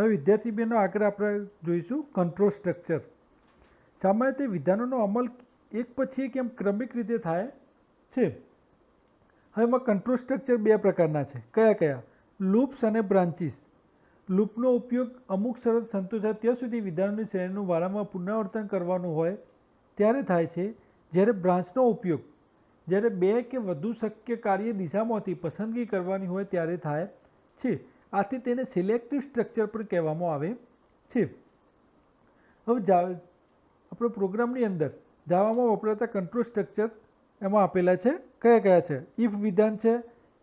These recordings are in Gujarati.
હવે વિદ્યાર્થી બહેનો આગળ આપણે જોઈશું કંટ્રોલ સ્ટ્રક્ચર. સામાન્ય રીતે વિધાનોનો અમલ એક પછી એક એમ ક્રમિક રીતે થાય છે. હવે એમાં કંટ્રોલ સ્ટ્રક્ચર બે પ્રકારના છે. કયા કયા? લૂપ્સ અને બ્રાન્ચીસ. લૂપનો ઉપયોગ અમુક શરત સંતોષાય ત્યાં સુધી વિધાનોની શ્રેણીનું વારંવાર પુનરાવર્તન કરવાનું હોય ત્યારે થાય છે. જ્યારે બ્રાન્ચનો ઉપયોગ જ્યારે બે કે વધુ શક્ય કાર્ય દિશામાંથી પસંદગી કરવાની હોય ત્યારે થાય છે. આથી તેને સિલેક્ટિવ સ્ટ્રક્ચર પણ કહેવામાં આવે છે. હવે આપણો પ્રોગ્રામની અંદર જાવામાં વપરાતા કંટ્રોલ સ્ટ્રક્ચર એમાં આપેલા છે. કયા કયા છે? ઇફ વિધાન છે,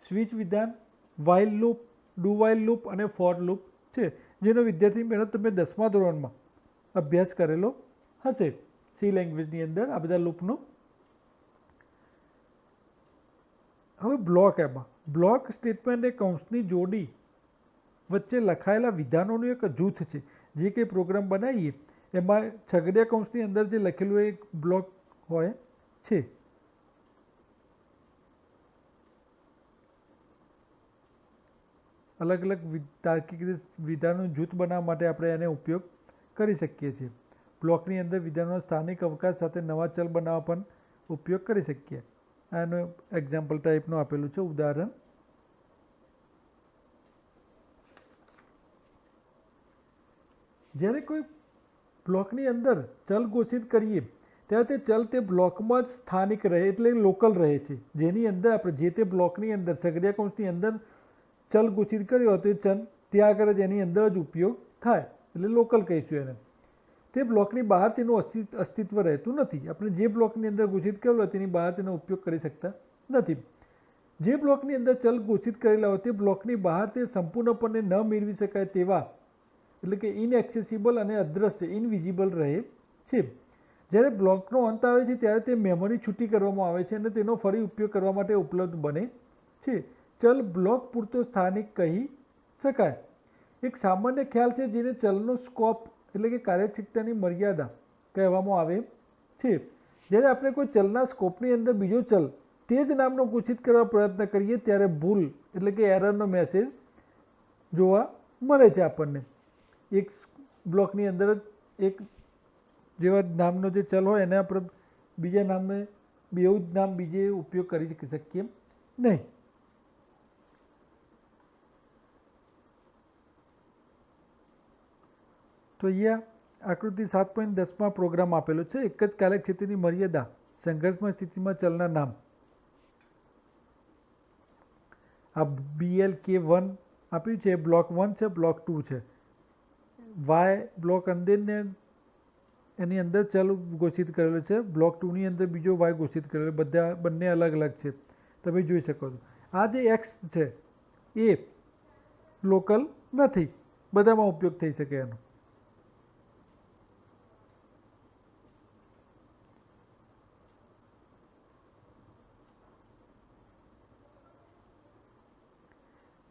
સ્વિચ વિધાન, while loop, do while loop અને ફોર લૂપ છે, જેનો વિદ્યાર્થી બહેનો તમે 10મા ધોરણમાં અભ્યાસ કરેલો હશે સી લેંગ્વેજની અંદર આ બધા લૂપનો. હવે બ્લોક સ્ટેટમેન્ટ એ કૌંસની જોડી વચ્ચે લખાયેલા વિધાનોનું એક જૂથ છે. જે કંઈ પ્રોગ્રામ બનાવીએ એમાં છગડીયા કૌંસની અંદર જે લખેલું એક બ્લોક હોય છે. અલગ અલગ તાર્કિક વિધાનોનું જૂથ બનાવવા માટે આપણે એને ઉપયોગ કરી શકીએ છીએ. બ્લોકની અંદર વિધાનોના સ્થાનિક અવકાશ સાથે નવા ચલ બનાવવા પણ ઉપયોગ કરી શકીએ. આનું એક્ઝામ્પલ ટાઈપનું આપેલું છે ઉદાહરણ. જ્યારે કોઈ બ્લોકની અંદર ચલ ઘોષિત કરીએ ત્યારે તે ચલ તે બ્લોકમાં જ સ્થાનિક રહે એટલે લોકલ રહે છે. જેની અંદર આપણે જે તે બ્લોકની અંદર છગડીયા કૌંસની અંદર ચલ ઘોષિત કર્યો હતો એ ચલ ત્યાં આગળ જ એની અંદર જ ઉપયોગ થાય એટલે લોકલ કહીશું એને. તે બ્લોકની બહાર તેનું અસ્તિત્વ રહેતું નથી. આપણે જે બ્લોકની અંદર ઘોષિત કરેલો હોય તેની બહાર તેનો ઉપયોગ કરી શકતા નથી. જે બ્લોકની અંદર ચલ ઘોષિત કરેલા હોય તે બ્લોકની બહાર તે સંપૂર્ણપણે ન મેળવી શકાય તેવા એટલે કે ઇનએક્સેસિબલ અને અદ્રશ્ય ઇનવિઝિબલ રહે છે. જ્યારે બ્લોકનો અંત આવે છે ત્યારે તે મેમરી છૂટી કરવામાં આવે છે અને તેનો ફરી ઉપયોગ કરવા માટે ઉપલબ્ધ બને છે. ચલ બ્લોક પૂરતો સ્થાનિક કહી શકાય. એક સામાન્ય ખ્યાલ છે જેને ચલનો સ્કોપ એટલે કે કાર્યક્ષમતાની મર્યાદા કહેવામાં આવે છે. જ્યારે આપણે કોઈ ચલના સ્કોપની અંદર બીજો ચલ તે જ નામનો ઘોષિત કરવા પ્રયત્ન કરીએ ત્યારે ભૂલ એટલે કે એરરનો મેસેજ જોવા મળે છે આપણને. એક બ્લોકની અંદર જ એક જેવા નામનો જે ચલ હોય એને આપણે બીજા નામને બેવું જ નામ બીજે ઉપયોગ કરી શકીએ નહીં. તો અહીંયા આકૃતિ 7.10માં પ્રોગ્રામ આપેલો છે. એક જ કાર્યક્ષેત્રની મર્યાદા સંઘર્ષમાં સ્થિતિમાં ચલના નામ. આ BLK1 આપ્યું છે બ્લોક 1 છે, બ્લોક 2 છે. વાય બ્લોક અંદરને એની અંદર ચલ ઘોષિત કરેલો છે. બ્લોક 2 ની અંદર બીજો વાય ઘોષિત કરેલો. બંને અલગ અલગ છે તમે જોઈ શકો છો. આ જે એક્સ છે એ લોકલ નથી, બધામાં ઉપયોગ થઈ શકે એનો.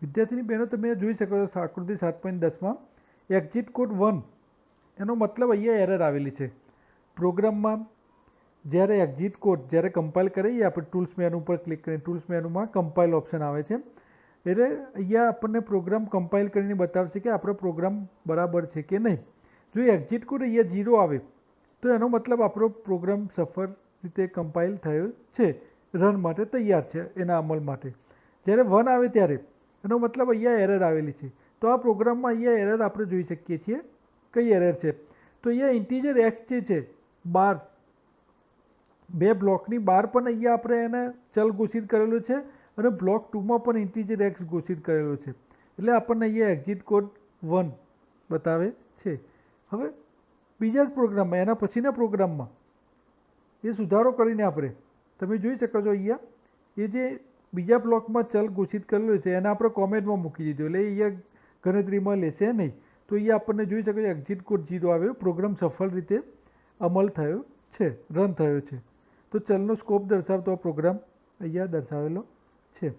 વિદ્યાર્થીની બહેનો તમે જોઈ શકો છો આકૃતિ 7.10માં એક્ઝિટ કોડ 1 એનો મતલબ અહીંયા એરર આવેલી છે. પ્રોગ્રામમાં જ્યારે એક્ઝિટ કોડ જ્યારે કમ્પાઇલ કરીએ આપણે ટૂલ્સ મેનુ પર ક્લિક કરીને ટૂલ્સ મેનુમાં કમ્પાઇલ ઓપ્શન આવે છે. એટલે અહીંયા આપણને પ્રોગ્રામ કમ્પાઇલ કરીને બતાવશે કે આપણો પ્રોગ્રામ બરાબર છે કે નહીં. જો એક્ઝિટ કોડ અહીંયા 0 આવે તો એનો મતલબ આપણો પ્રોગ્રામ સફળ રીતે કમ્પાઇલ થયો છે, રન માટે તૈયાર છે એના અમલ માટે. જ્યારે 1 આવે ત્યારે એનો મતલબ અહીંયા એરર આવેલી છે. તો આ પ્રોગ્રામમાં અહીંયા એરર આપણે જોઈ શકીએ છીએ. કઈ એરર છે? તો અહીંયા ઇન્ટીજર એક્સ જે છે 12 બે બ્લોકની બહાર પણ અહીંયા આપણે એને ચલ ઘોષિત કરેલું છે અને બ્લોક 2માં પણ ઇન્ટીજર એક્સ ઘોષિત કરેલો છે. એટલે આપણને અહીંયા એક્ઝિટ કોડ 1 બતાવે છે. હવે બીજા જ પ્રોગ્રામમાં એના પછીના પ્રોગ્રામમાં એ સુધારો કરીને આપણે તમે જોઈ શકો છો અહીંયા એ જે બીજા બ્લોકમાં ચલ ઘોષિત કરેલું છે એને આપણે કોમેન્ટમાં મૂકી દીધું એટલે અહીંયા ગણતરીમાં લેશે નહીં. તો અહીંયા આપણને જોઈ શકો છો એક્ઝિટ કોડ 0 આવ્યો. પ્રોગ્રામ સફળ રીતે અમલ થયો છે, રન થયો છે. તો ચલનો સ્કોપ દર્શાવતો પ્રોગ્રામ અહીંયા દર્શાવેલો છે.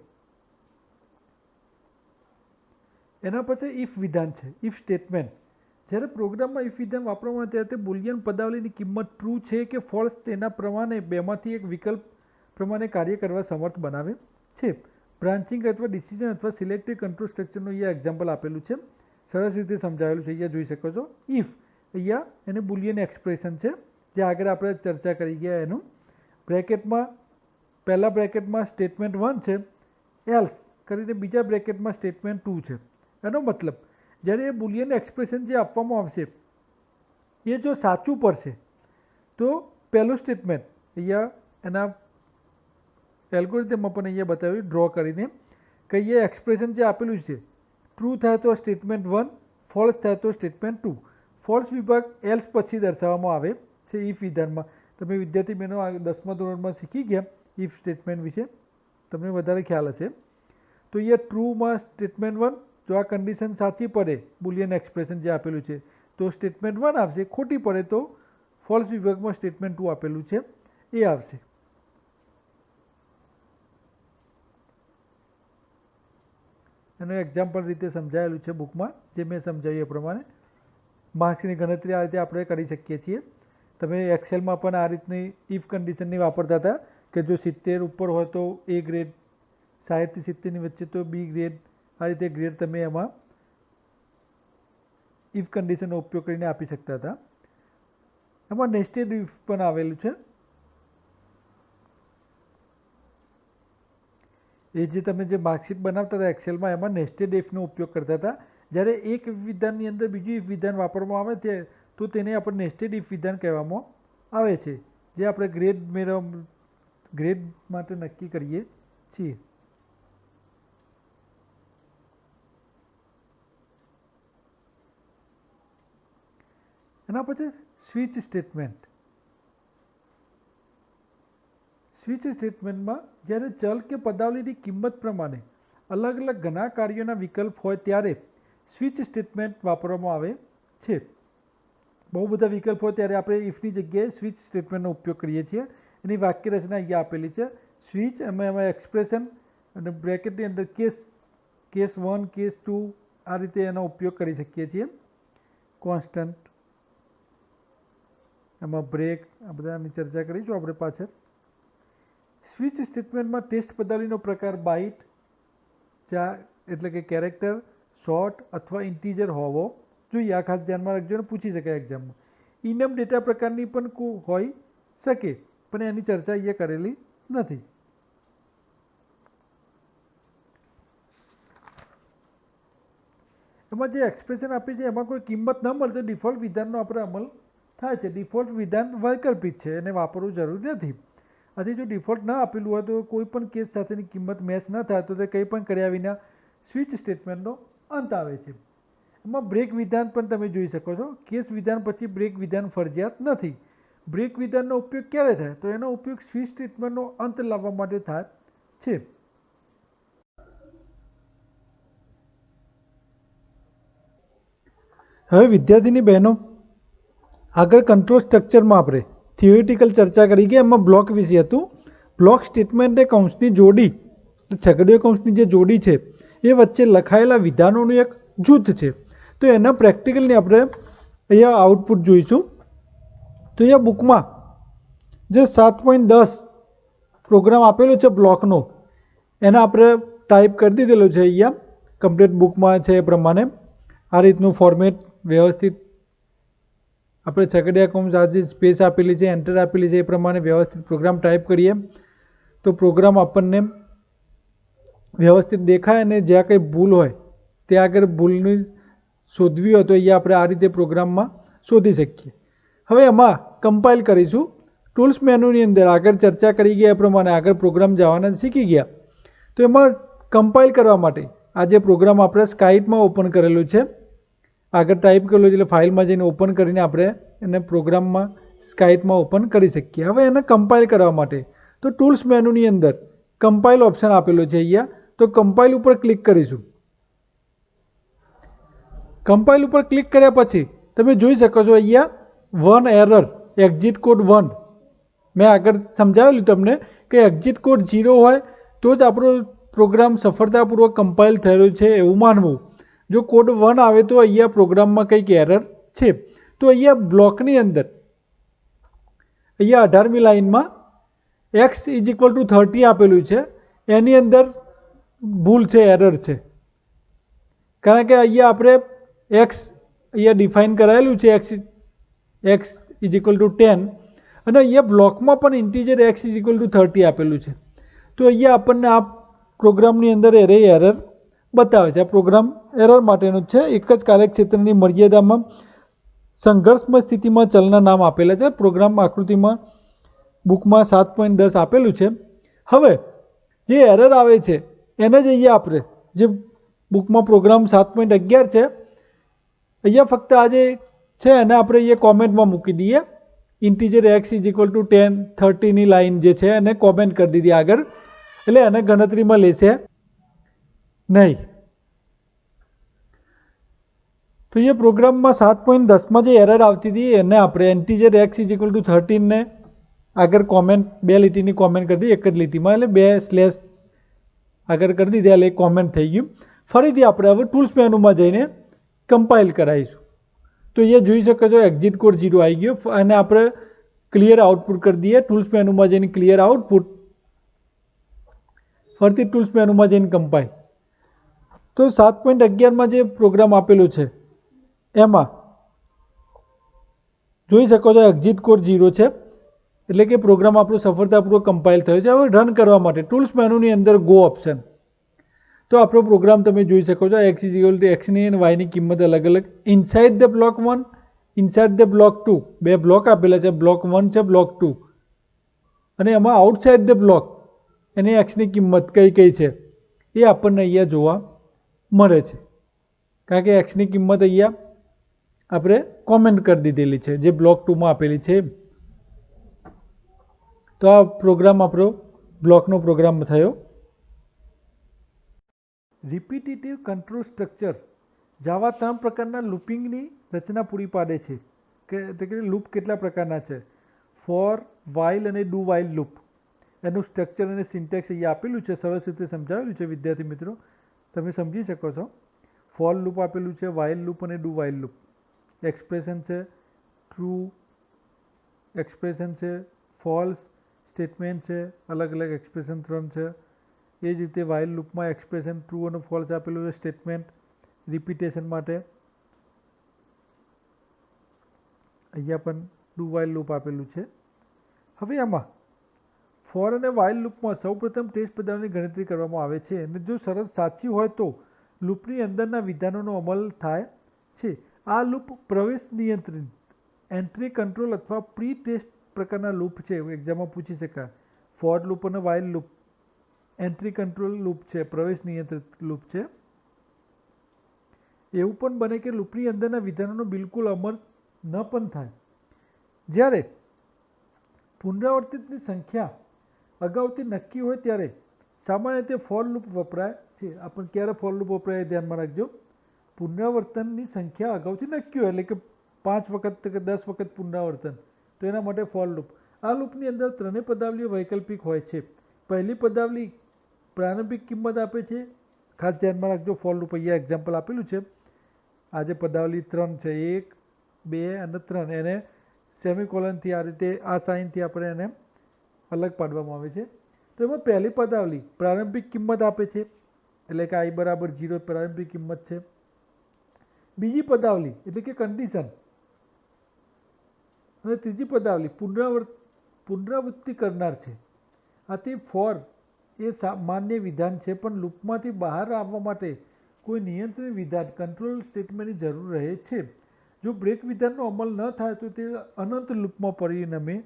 એના પછી ઇફ વિધાન છે, ઇફ સ્ટેટમેન્ટ. જ્યારે પ્રોગ્રામમાં ઇફ વિધાન વાપરવામાં આવે ત્યારે તે બુલિયન પદાવલીની કિંમત ટ્રુ છે કે ફોલ્સ તેના પ્રમાણે બેમાંથી એક વિકલ્પ પ્રમાણે કાર્ય કરવા સમર્થ બનાવે છે. બ્રાન્ચિંગ અથવા ડિસિઝન અથવા સિલેક્ટિવ કંટ્રોલ સ્ટ્રક્ચરનું અહીંયા એક્ઝામ્પલ આપેલું છે. સરસ રીતે સમજાવેલું છે, અહીંયા જોઈ શકો છો. ઇફ અહીંયા એને બુલિયન એક્સપ્રેશન છે જે આગળ આપણે ચર્ચા કરી ગયા એનું. બ્રેકેટમાં પહેલા બ્રેકેટમાં સ્ટેટમેન્ટ 1 છે, એલ્સ કરીને બીજા બ્રેકેટમાં સ્ટેટમેન્ટ 2 છે. એનો મતલબ જ્યારે એ બુલિયન એક્સપ્રેશન જે આપવામાં આવશે એ જો સાચું પડશે તો પહેલું સ્ટેટમેન્ટ અહીંયા એના એલ્ગોરિધમમાં પણ અહીંયા બતાવ્યું ડ્રો કરીને કે અહીંયા એક્સપ્રેશન જે આપેલું છે ટ્રુ થાય તો સ્ટેટમેન્ટ 1, ફોલ્સ થાય તો સ્ટેટમેન્ટ 2. ફોલ્સ વિભાગ એલ્સ પછી દર્શાવવામાં આવે છે ઇફ વિધાનમાં. તમે વિદ્યાર્થી બહેનો 10મા ધોરણમાં શીખી ગયા ઇફ સ્ટેટમેન્ટ વિશે, તમને વધારે ખ્યાલ હશે. તો અહીંયા ટ્રુમાં સ્ટેટમેન્ટ 1, જો આ કન્ડિશન સાચી પડે બુલિયન એક્સપ્રેશન જે આપેલું છે તો સ્ટેટમેન્ટ 1 આવશે, ખોટી પડે તો ફોલ્સ વિભાગમાં સ્ટેટમેન્ટ 2 આપેલું છે એ આવશે. એનું એક્ઝામ્પલ રીતે સમજાયેલું છે બુકમાં, જે મેં સમજાવ્યું એ પ્રમાણે. માર્ક્સની ગણતરી આ રીતે આપણે કરી શકીએ છીએ. તમે એક્સેલમાં પણ આ રીતની ઇફ કન્ડિશનની વાપરતા હતા કે જો 70 ઉપર હોય તો એ ગ્રેડ, 60 થી 70ની વચ્ચે તો બી ગ્રેડ, આ રીતે ગ્રેડ તમે એમાં ઇફ કન્ડિશનનો ઉપયોગ કરીને આપી શકતા હતા. એમાં નેસ્ટેડ ઇફ પણ આવેલું છે. એ જે તમે જે માર્કશીટ બનાવતા હતા એક્સેલમાં એમાં નેસ્ટેડ ઇફનો ઉપયોગ કરતા હતા. જ્યારે એક વિધાનની અંદર બીજું ઇફ વિધાન વાપરવામાં આવે છે તો તેને આપણે નેસ્ટેડ ઇફ વિધાન કહેવામાં આવે છે, જે આપણે ગ્રેડ માટે નક્કી કરીએ છીએ. એના પછી સ્વિચ સ્ટેટમેન્ટ. સ્વિચ સ્ટેટમેન્ટમાં જ્યારે ચલ કે પદાવલીની કિંમત પ્રમાણે અલગ અલગ ઘણા કાર્યોના વિકલ્પ હોય ત્યારે સ્વિચ સ્ટેટમેન્ટ વાપરવામાં આવે છે. બહુ બધા વિકલ્પ હોય ત્યારે આપણે ઇફની જગ્યાએ સ્વિચ સ્ટેટમેન્ટનો ઉપયોગ કરીએ છીએ. એની વાક્ય રચના અહીંયા આપેલી છે. સ્વિચ એમાં એક્સપ્રેશન અને બ્રેકેટની અંદર કેસ 1, કેસ 2 આ રીતે એનો ઉપયોગ કરી શકીએ છીએ. કોન્સ્ટન્ટ, એમાં બ્રેક, આ બધાની ચર્ચા કરીશું આપણે પાછળ. સ્વિચ સ્ટેટમેન્ટમાં ટેસ્ટ પદાવલીનો પ્રકાર બાઇટ એટલે કે કેરેક્ટર, શોર્ટ અથવા ઇન્ટીજર હોવો જોઈએ. આ ખાસ ધ્યાનમાં રાખજો ને પૂછી શકાય એક્ઝામમાં. ઇનમ ડેટા પ્રકારની પણ હોઈ શકે, પણ એની ચર્ચા અહીંયા કરેલી નથી. એમાં જે એક્સપ્રેશન આપી છે એમાં કોઈ કિંમત ન મળશે ડિફોલ્ટ વિધાનનો આપણે અમલ થાય છે. ડિફોલ્ટ વિધાન વૈકલ્પિક છે, એને વાપરવું જરૂરી નથી. આથી જો ડિફોલ્ટ ન આપેલું હોય તો કોઈ પણ કેસ સાથેની કિંમત મેચ ન થાય તો તે કંઈ પણ કર્યા વિના સ્વિચ સ્ટેટમેન્ટનો અંત આવે છે. એમાં બ્રેક વિધાન પણ તમે જોઈ શકો છો. કેસ વિધાન પછી બ્રેક વિધાન ફરજિયાત નથી. બ્રેક વિધાનનો ઉપયોગ ક્યારે થાય તો એનો ઉપયોગ સ્વિચ સ્ટેટમેન્ટનો અંત લાવવા માટે થાય છે. હવે વિદ્યાર્થીની બહેનો આગળ કંટ્રોલ સ્ટ્રક્ચરમાં આપણે થિયોરિટિકલ ચર્ચા કરી કે એમાં બ્લોક વિશે હતું. બ્લોક સ્ટેટમેન્ટ એ કૌંસની જોડી, છગડીયો કૌંસની જે જોડી છે એ વચ્ચે લખાયેલા વિધાનોનું એક જૂથ છે. તો એના પ્રેક્ટિકલની આપણે અહીંયા આઉટપુટ જોઈશું. તો અહીંયા બુકમાં જે 7.10 પ્રોગ્રામ આપેલો છે બ્લોકનો, એને આપણે ટાઈપ કરી દીધેલો છે અહીંયા કમ્પ્લીટ બુકમાં છે એ પ્રમાણે. આ રીતનું ફોર્મેટ વ્યવસ્થિત આપણે છગડીયા કૌંસ આ જે સ્પેસ આપેલી છે, એન્ટર આપેલી છે એ પ્રમાણે વ્યવસ્થિત પ્રોગ્રામ ટાઈપ કરીએ તો પ્રોગ્રામ આપણને વ્યવસ્થિત દેખાય અને જ્યાં કંઈ ભૂલ હોય ત્યાં આગળ ભૂલની શોધવી હોય તો અહીંયા આપણે આ રીતે પ્રોગ્રામમાં શોધી શકીએ. હવે એમાં કમ્પાઇલ કરીશું. ટૂલ્સ મેનુની અંદર આગળ ચર્ચા કરી ગયા એ પ્રમાણે આગળ પ્રોગ્રામ જવાના શીખી ગયા. તો એમાં કમ્પાઇલ કરવા માટે આ જે પ્રોગ્રામ આપણે સ્કાઇપમાં ઓપન કરેલું છે, આગળ ટાઈપ કરેલું છે એટલે ફાઇલમાં જઈને ઓપન કરીને આપણે એને પ્રોગ્રામમાં સ્કાઇપમાં ઓપન કરી શકીએ. હવે એને કમ્પાઇલ કરવા માટે તો ટૂલ્સ મેનુની અંદર કમ્પાઇલ ઓપ્શન આપેલો છે અહીંયા. તો કમ્પાઇલ ઉપર ક્લિક કરીશું. કમ્પાઇલ ઉપર ક્લિક કર્યા પછી તમે જોઈ શકો છો અહીંયા 1 એરર, એક્ઝિટ કોડ 1. મેં આગળ સમજાવેલું તમને કે એક્ઝિટ કોડ 0 હોય તો જ આપણો પ્રોગ્રામ સફળતાપૂર્વક કમ્પાઇલ થયેલો છે એવું માનવું. જો કોડ 1 આવે તો અહીંયા પ્રોગ્રામમાં કંઈક એરર છે. તો અહીંયા બ્લોકની અંદર અહીંયા 18મી લાઇનમાં x = 30 આપેલું છે, એની અંદર ભૂલ છે, એરર છે. કારણ કે અહીંયા આપણે એક્સ અહીંયા ડિફાઇન કરાયેલું છે, એક્સ ઇઝ ઇક્વલ ટુ 10, અને અહીંયા બ્લોકમાં પણ integer x is equal two 30 આપેલું છે. તો અહીંયા આપણને આ પ્રોગ્રામની અંદર એરર બતાવે છે. આ પ્રોગ્રામ એરર માટેનો છે. એક જ કાર્યક્ષેત્રની મર્યાદામાં સંઘર્ષમય સ્થિતિમાં ચલના નામ આપેલા છે. પ્રોગ્રામ આકૃતિમાં બુકમાં 7.10 આપેલું છે. હવે જે એરર આવે છે એને જ અહીંયા આપણે જે બુકમાં પ્રોગ્રામ 7.11 છે, અહીંયા ફક્ત આ જે છે એને આપણે અહીંયા કોમેન્ટમાં મૂકી દઈએ. Integer x is equal to 10, 30ની લાઈન જે છે એને કોમેન્ટ કરી દીધી આગળ, એટલે એને ગણતરીમાં લેશે નહીં. તો એ પ્રોગ્રામમાં 7.10માં જે એરર આવતી હતી એને આપણે integer x is equal two 13 ને આગળ કોમેન્ટ 2 લીટીની કોમેન્ટ કરી દીધી, એક જ લીટીમાં, એટલે 2 સ્લેશ આગળ કરી દીધી, એટલે કોમેન્ટ થઈ ગયું. ફરીથી આપણે હવે ટૂલ્સ મેનુમાં જઈને કમ્પાઇલ કરાવીશું. તો એ જોઈ શકો છો એક્ઝિટ કોડ 0 આવી ગયો, અને આપણે ક્લિયર આઉટપુટ કરી દઈએ. ટૂલ્સ મેનુમાં જઈને ક્લિયર આઉટપુટ, ફરીથી ટૂલ્સ મેનુમાં જઈને કમ્પાઇલ. તો 7.11માં જે પ્રોગ્રામ આપેલો છે એમાં જોઈ શકો છો એક્ઝિટ કોડ 0 છે, એટલે કે પ્રોગ્રામ આપણો સફળતાપૂર્વક કમ્પાઇલ થયો છે. હવે રન કરવા માટે ટૂલ્સ મેનુની અંદર ગો ઓપ્શન, તો આપણો પ્રોગ્રામ તમે જોઈ શકો છો એક્સ ઇઝ ઇક્વલ ટુ એક્સની અને વાયની કિંમત અલગ અલગ. Inside the block 1, inside the block 2, બે બ્લોક આપેલા છે, બ્લોક 1 છે, બ્લોક 2, અને એમાં આઉટસાઇડ ધ બ્લોક એની એક્સની કિંમત કઈ કઈ છે એ આપણને અહીંયા જોવા મળે છે, કારણ કે એક્સની કિંમત અહીંયા આપણે કોમેન્ટ કરી દીધેલી છે જે બ્લોક 2માં આપેલી છે. તો આ પ્રોગ્રામ આપણો બ્લોકનો પ્રોગ્રામ થયો. રિપીટેટિવ કંટ્રોલ સ્ટ્રક્ચર જાવા 3 પ્રકારના લૂપિંગની રચના પૂરી પાડે છે. કે લૂપ કેટલા પ્રકારના છે? ફોર, વાઇલ અને ડુ વાઇલ લૂપ. એનું સ્ટ્રક્ચર અને સિન્ટેક્સ અહીંયા આપેલું છે, સરસ રીતે સમજાવેલું છે વિદ્યાર્થી મિત્રો, તમે સમજી શકો છો. ફોર લૂપ આપેલું છે, વાઇલ લૂપ અને ડુ વાઇલ લૂપ. એક્સપ્રેશન છે, ટ્રુ એક્સપ્રેશન છે, ફોલ્સ સ્ટેટમેન્ટ છે, અલગ અલગ એક્સપ્રેશન 3 છે. એ જ રીતે વાઇલ લૂપમાં એક્સપ્રેશન ટ્રુ અને ફોલ્સ આપેલું છે સ્ટેટમેન્ટ રિપીટેશન માટે. અહીંયા પણ ડુ વાઇલ લૂપ આપેલું છે. હવે આમાં ફોર અને વાઇલ લૂપમાં સૌપ્રથમ ટેસ્ટ પદાર્થની ગણતરી કરવામાં આવે છે, અને જો શરત સાચી હોય તો લૂપની અંદરના વિધાનોનો અમલ થાય છે. આ લૂપ પ્રવેશ નિયંત્રિત, એન્ટ્રી કંટ્રોલ અથવા પ્રી ટેસ્ટ પ્રકારના લૂપ છે. એક્ઝામમાં પૂછી શકાય. ફોર લૂપ અને while loop entry control loop છે, પ્રવેશ નિયંત્રિત લૂપ છે. એવું પણ બને કે લૂપની અંદરના વિધાનોનો બિલકુલ અમલ ન પણ થાય. જ્યારે પુનરાવર્તિતની સંખ્યા અગાઉથી નક્કી હોય ત્યારે સામાન્ય રીતે ફોર લૂપ વપરાય છે. આપણે ક્યારે ફોર લૂપ વપરાય એ ધ્યાનમાં રાખજો. પુનરાવર્તનની સંખ્યા અગાઉથી નક્કી હોય, એટલે કે 5 વખત કે 10 વખત પુનરાવર્તન, તો એના માટે ફોર લૂપ. આ લૂપની અંદર ત્રણેય પદાવલીઓ વૈકલ્પિક હોય છે. પહેલી પદાવલી પ્રારંભિક કિંમત આપે છે. ખાસ ધ્યાનમાં રાખજો, ફોર લૂપ અહીંયા એક્ઝામ્પલ આપેલું છે. આ જે પદાવલી 3 છે, 1, 2 અને 3, એને સેમિકોલનથી આ રીતે આ સાઇનથી આપણે એને અલગ પાડવામાં આવે છે. તો એમાં પહેલી પદાવલી પ્રારંભિક કિંમત આપે છે, એટલે કે i બરાબર 0 પ્રારંભિક કિંમત છે. બીજી પદાવલી એટલે કે કન્ડિશન, અને ત્રીજી પદાવલી પુનરાવૃત્તિ કરનાર છે. આથી ફોર એ માન્ય વિધાન છે, પણ લૂપમાંથી બહાર આવવા માટે કોઈ નિયંત્રણ વિધાન કંટ્રોલ સ્ટેટમેન્ટની જરૂર રહે છે. જો બ્રેક વિધાનનો અમલ ન થાય તો તે અનંત લૂપમાં પરિણમે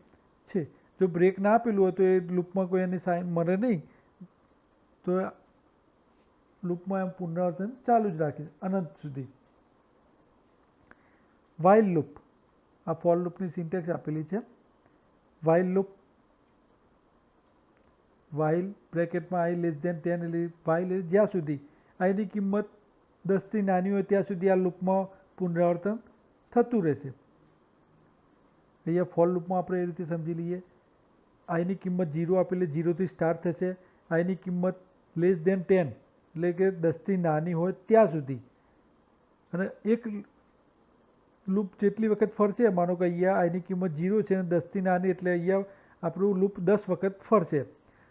છે. જો બ્રેક ના આપેલું હોય તો એ લૂપમાં કોઈ એની સાઇન મળે નહીં, તો લૂપમાં એમ પુનરાવર્તન ચાલુ જ રાખે અનંત સુધી. વાઇલ લૂપ, આ ફોર લૂપની સિન્ટેક્સ આપેલી છે. વાઇલ લૂપ, વાઇલ બ્રેકેટમાં i લેસ ધેન 10, એટલે વાઇલ જ્યાં સુધી i ની કિંમત 10 થી નાની હોય ત્યાં સુધી આ લૂપમાં પુનરાવર્તન થતું રહેશે. અહીંયા ફોર લૂપમાં આપણે એ રીતે સમજી લઈએ. i ની કિંમત 0 આપેલી, 0 થી સ્ટાર્ટ થશે. i ની કિંમત લેસ ધેન 10, એટલે કે 10 થી નાની હોય ત્યાં સુધી, અને એક લૂપ જેટલી વખત ફરશે, માનો કે અહીંયા i ની કિંમત 0 છે અને 10 થી નાની, એટલે અહીંયા આપણું લૂપ 10 વખત ફરશે.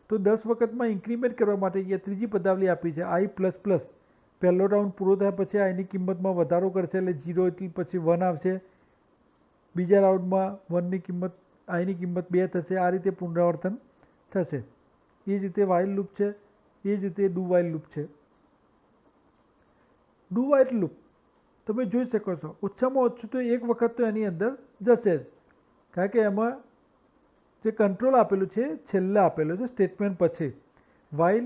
તો 10 વખતમાં ઇન્ક્રીમેન્ટ કરવા માટે અહીંયા ત્રીજી પદાવલી આપી છે i++. પહેલો રાઉન્ડ પૂરો થયા પછી આની કિંમતમાં વધારો કરશે એટલે 0 એટલે પછી 1 આવશે. બીજા રાઉન્ડમાં 1ની કિંમત આની કિંમત 2 થશે. આ રીતે પુનરાવર્તન થશે. એ જ રીતે વાઇલ લૂપ છે, એ જ રીતે ડુ વાઇલ લૂપ છે. ડુ વાઇલ લૂપ તમે જોઈ શકો છો ઓછામાં ઓછું તો એક વખત તો એની અંદર જશે જ, કારણ કે એમાં જે કંટ્રોલ આપેલું છે છેલ્લે આપેલું છે સ્ટેટમેન્ટ પછી, વાઇલ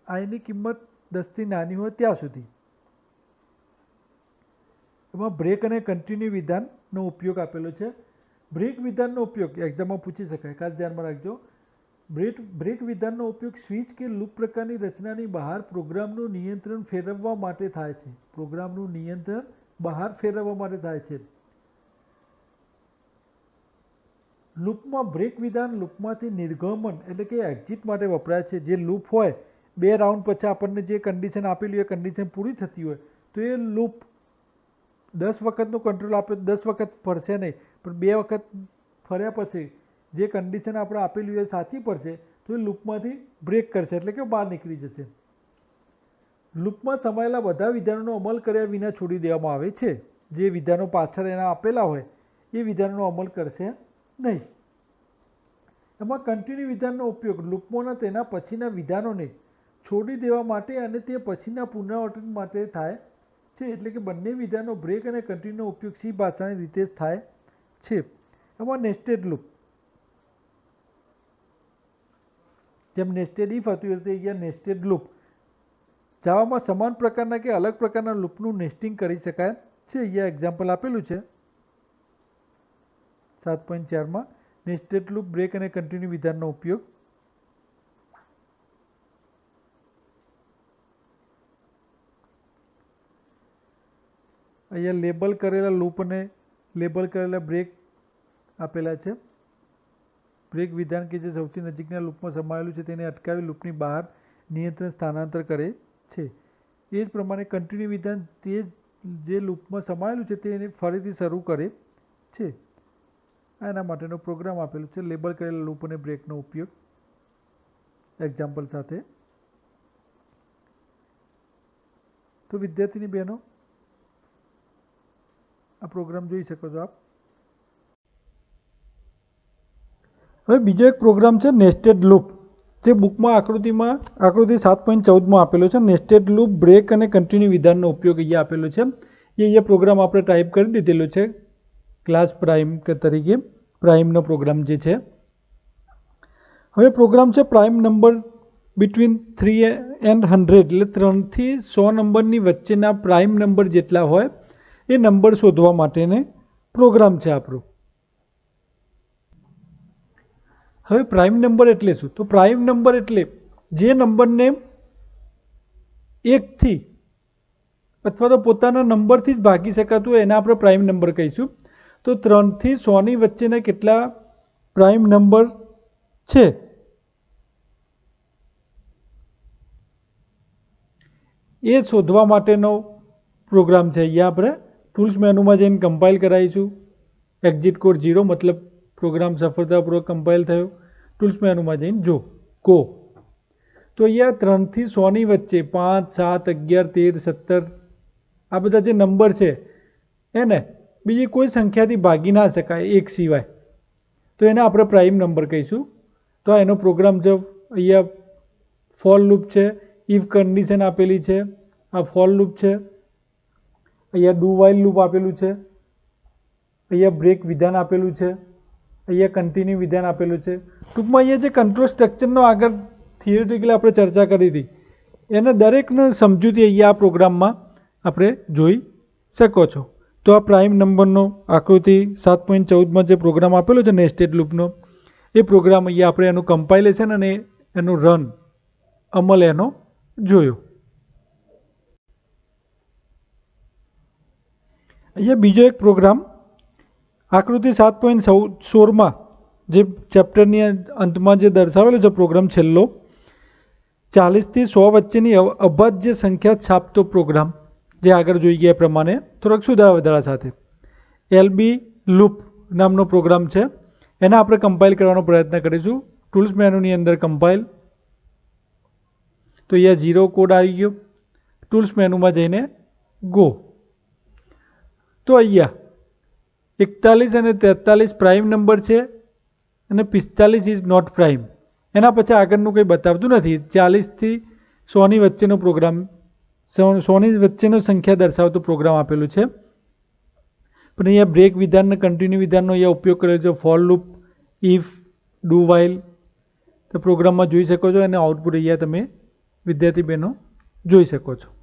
આઈની કિંમત 10થી નાની હોય ત્યાં સુધી. એમાં બ્રેક અને કન્ટિન્યુ વિધાનનો ઉપયોગ આપેલો છે. બ્રેક વિધાનનો ઉપયોગ એક્ઝામમાં પૂછી શકાય, ખાસ ધ્યાનમાં રાખજો. બ્રેક વિધાનનો ઉપયોગ સ્વિચ કે લૂપ પ્રકારની રચનાની બહાર પ્રોગ્રામનું નિયંત્રણ ફેરવવા માટે થાય છે. પ્રોગ્રામનું નિયંત્રણ બહાર ફેરવવા માટે થાય છે. લૂપમાં બ્રેક વિધાન લૂપમાંથી નિર્ગમન એટલે કે એક્ઝિટ માટે વપરાય છે. જે લૂપ હોય 2 રાઉન્ડ પછી આપણને જે કન્ડિશન આપેલી હોય કન્ડિશન પૂરી થતી હોય તો એ લૂપ 10 વખતનો કંટ્રોલ આપે 10 વખત ફરશે નહીં, પણ 2 વખત ફર્યા પછી જે કન્ડિશન આપણે આપેલી હોય સાચી પડશે તો એ લૂપમાંથી બ્રેક કરશે એટલે કે બહાર નીકળી જશે. લૂપમાં સમાયેલા બધા વિધાનોનો અમલ કર્યા વિના છોડી દેવામાં આવે છે. જે વિધાનો પાછળ એના આપેલા હોય એ વિધાનોનો અમલ કરશે નહીં. એમાં કન્ટિન્યુ વિધાનનો ઉપયોગ લૂપમાંના તેના પછીના વિધાનોને છોડી દેવા માટે અને તે પછીના પુનરાવર્તન માટે થાય છે. એટલે કે બંને વિધાનો બ્રેક અને કન્ટિન્યુનો ઉપયોગ સી ભાષાની રીતે જ થાય છે. એમાં નેસ્ટેડ લૂપ, જેમ નેસ્ટેડ ઇફ હતું એ રીતે અહીંયા નેસ્ટેડ લૂપ. જાવામાં સમાન પ્રકારના કે અલગ પ્રકારના લૂપનું નેસ્ટિંગ કરી શકાય છે. અહીંયા એક્ઝામ્પલ આપેલું છે 7.4માં નેસ્ટેડ લૂપ બ્રેક અને કન્ટિન્યુ વિધાનનો ઉપયોગ. અહીંયા લેબલ કરેલા લૂપ અને લેબલ કરેલા બ્રેક આપેલા છે. બ્રેક વિધાન કે જે સૌથી નજીકના લૂપમાં સમાયેલું છે તેને અટકાવી લૂપની બહાર નિયંત્રણ સ્થાનાંતર કરે છે. એ જ પ્રમાણે કન્ટિન્યુ વિધાન તે જે લૂપમાં સમાયેલું છે તેને ફરીથી શરૂ કરે છે. એના માટેનો પ્રોગ્રામ આપેલો છે. લેબલ કરેલા લૂપ અને બ્રેકનો ઉપયોગ એક્ઝામ્પલ સાથે. તો વિદ્યાર્થીની બહેનો આ પ્રોગ્રામ જોઈ શકો છો આપ. હવે બીજો એક પ્રોગ્રામ છે નેસ્ટેડ લૂપ, જે બુકમાં આકૃતિ 7.14માં આપેલો છે. નેસ્ટેડ લૂપ બ્રેક અને કન્ટિન્યુ વિધાનનો ઉપયોગ અહીંયા આપેલો છે. એ અહીંયા પ્રોગ્રામ આપણે ટાઈપ કરી દીધેલો છે ક્લાસ પ્રાઇમ તરીકે, પ્રાઇમનો પ્રોગ્રામ જે છે. હવે પ્રોગ્રામ છે પ્રાઇમ નંબર બિટવીન 3 and 100 એટલે 3 થી 100 નંબરની વચ્ચેના પ્રાઇમ નંબર જેટલા હોય એ નંબર શોધવા માટેને પ્રોગ્રામ છે આપણો. હવે પ્રાઇમ નંબર એટલે શું? તો પ્રાઇમ નંબર એટલે જે નંબરને 1 થી અથવા તો પોતાના નંબરથી જ ભાગી શકાતું હોય એને આપણે પ્રાઇમ નંબર કહીશું. તો 3 થી 100ની વચ્ચેના કેટલા પ્રાઇમ નંબર છે એ શોધવા માટેનો પ્રોગ્રામ છે. અહીંયા આપણે ટૂલ્સ મેનુમાં જઈને કમ્પાઇલ કરાવીશું. એક્ઝિટ કોડ 0 મતલબ પ્રોગ્રામ સફળતાપૂર્વક કમ્પાઇલ થયો. ટૂલ્સ મેનુમાં જઈને જો ગો. તો અહીંયા 3 થી 100ની વચ્ચે 5, 7, 11, 13, 17 આ બધા જે નંબર છે એને બીજી કોઈ સંખ્યાથી ભાગી ના શકાય એક સિવાય, તો એને આપણે પ્રાઇમ નંબર કહીશું. તો એનો પ્રોગ્રામ છે. અહીંયા ફોર લૂપ છે, ઇફ કન્ડિશન આપેલી છે, આ ફોર લૂપ છે, અહીંયા ડુ વાઇલ લૂપ આપેલું છે, અહીંયા બ્રેક વિધાન આપેલું છે, અહીંયા કન્ટિન્યુ વિધાન આપેલું છે. ટૂંકમાં અહીંયા જે કંટ્રોલ સ્ટ્રક્ચરનો આગળ થિયરિટિકલી આપણે ચર્ચા કરી હતી એને દરેકને સમજૂતી અહીંયા આ પ્રોગ્રામમાં આપણે જોઈ શકો છો. તો આ પ્રાઇમ નંબરનો આકૃતિ 7.14માં જે પ્રોગ્રામ આપેલો છે નેસ્ટેડ લૂપનો, એ પ્રોગ્રામ અહીંયા આપણે એનું કમ્પાઇલેશન અને એનું રન અમલ એનો જોયો. અહીંયા બીજો એક પ્રોગ્રામ આકૃતિ 7.16માં જે ચેપ્ટરની અંતમાં જે દર્શાવેલો છે પ્રોગ્રામ છેલ્લો, 40 થી 100 વચ્ચેની અભાજ્ય સંખ્યા છાપતો પ્રોગ્રામ, જે આગળ જોઈ ગયા પ્રમાણે થોડાક સુધારા વધારા સાથે. એલબી લૂપ નામનો પ્રોગ્રામ છે. એને આપણે કમ્પાઇલ કરવાનો પ્રયત્ન કરીશું. ટૂલ્સ મેનુની અંદર કમ્પાઇલ, તો અહીંયા 0 કોડ આવી ગયો. ટૂલ્સ મેનુમાં જઈને ગો. તો અહીંયા 41 અને 43 પ્રાઇમ નંબર છે અને 45 ઇઝ નોટ પ્રાઇમ. એના પછી આગળનું કંઈ બતાવતું નથી. 40 થી 100 ની વચ્ચેનો પ્રોગ્રામ, 100 ની વચ્ચેનો સંખ્યા દર્શાવતો પ્રોગ્રામ આપેલું છે. પણ અહીંયા બ્રેક વિધાન અને કન્ટિન્યુ વિધાનનો અહીંયા ઉપયોગ કરેલો છે. For loop, if, do while તો પ્રોગ્રામમાં જોઈ શકો છો અને આઉટપુટ અહીંયા તમે વિદ્યાર્થી બહેનો જોઈ શકો છો.